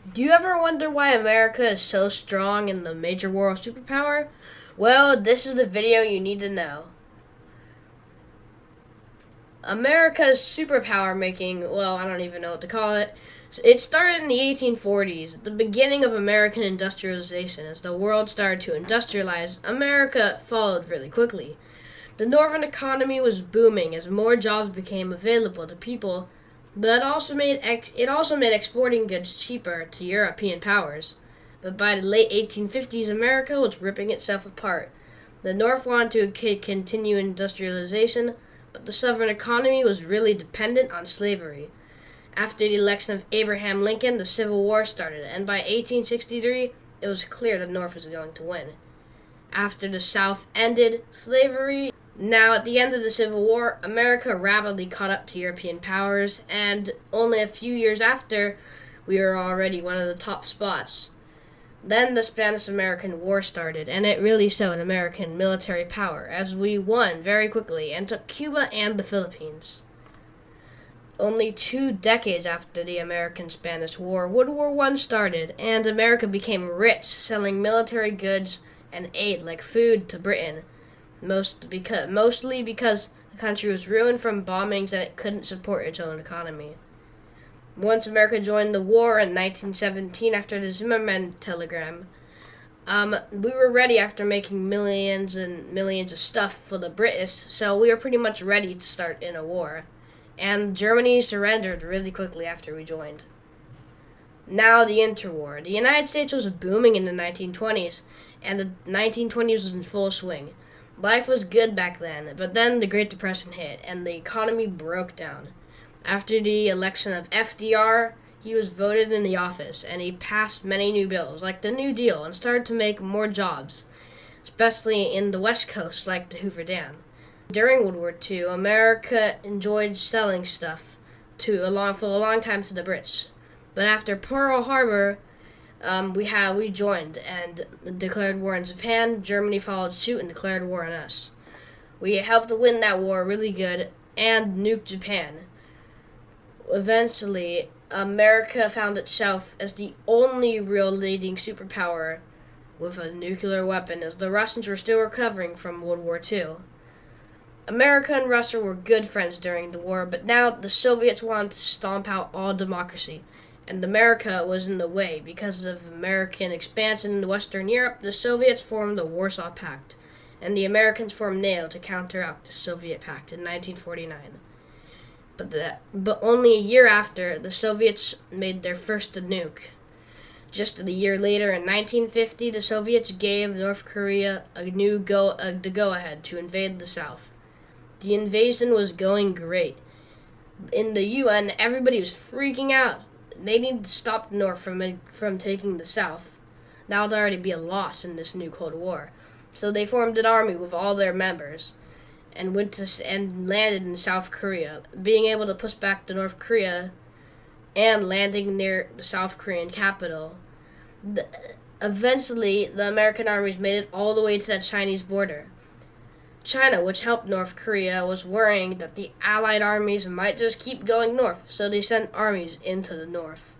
Do you ever wonder why America is so strong in the major world superpower? Well, this is the video you need to know. America's superpower making, well, I don't even know what to call it. It started in the 1840s, at the beginning of American industrialization. As the world started to industrialize, America followed really quickly. The northern economy was booming as more jobs became available to people, but it also made exporting goods cheaper to European powers. But by the late 1850s, America was ripping itself apart. The North wanted to continue industrialization, but the Southern economy was really dependent on slavery. After the election of Abraham Lincoln, the Civil War started, and by 1863, it was clear the North was going to win. After the South ended slavery, now at the end of the Civil War, America rapidly caught up to European powers, and only a few years after, we were already one of the top spots. Then the Spanish-American War started, and it really showed American military power, as we won very quickly and took Cuba and the Philippines. Only 2 decades after the American-Spanish War, World War I started, and America became rich, selling military goods and aid like food to Britain, mostly because the country was ruined from bombings and it couldn't support its own economy. Once America joined the war in 1917 after the Zimmerman telegram, we were ready after making millions and millions of stuff for the British, so we were pretty much ready to start in a war. And Germany surrendered really quickly after we joined. Now the interwar. The United States was booming in the 1920s, and the 1920s was in full swing. Life was good back then, but then the Great Depression hit, and the economy broke down. After the election of FDR, he was voted in the office, and he passed many new bills, like the New Deal, and started to make more jobs, especially in the West Coast, like the Hoover Dam. During World War II, America enjoyed selling stuff for a long time to the Brits. But after Pearl Harbor, we joined and declared war on Japan. Germany followed suit and declared war on us. We helped win that war really good and nuked Japan. Eventually, America found itself as the only real leading superpower with a nuclear weapon, as the Russians were still recovering from World War II. America and Russia were good friends during the war, but now the Soviets wanted to stomp out all democracy, and America was in the way. Because of American expansion into Western Europe, the Soviets formed the Warsaw Pact, and the Americans formed NATO to counteract the Soviet Pact in 1949. But only a year after, the Soviets made their first nuke. Just a year later, in 1950, the Soviets gave North Korea the go-ahead to invade the South. The invasion was going great. In the UN, everybody was freaking out. They needed to stop the North from taking the South. That would already be a loss in this new Cold War. So they formed an army with all their members and landed in South Korea, being able to push back to North Korea and landing near the South Korean capital. Eventually, the American armies made it all the way to the Chinese border. China, which helped North Korea, was worrying that the Allied armies might just keep going north, so they sent armies into the north.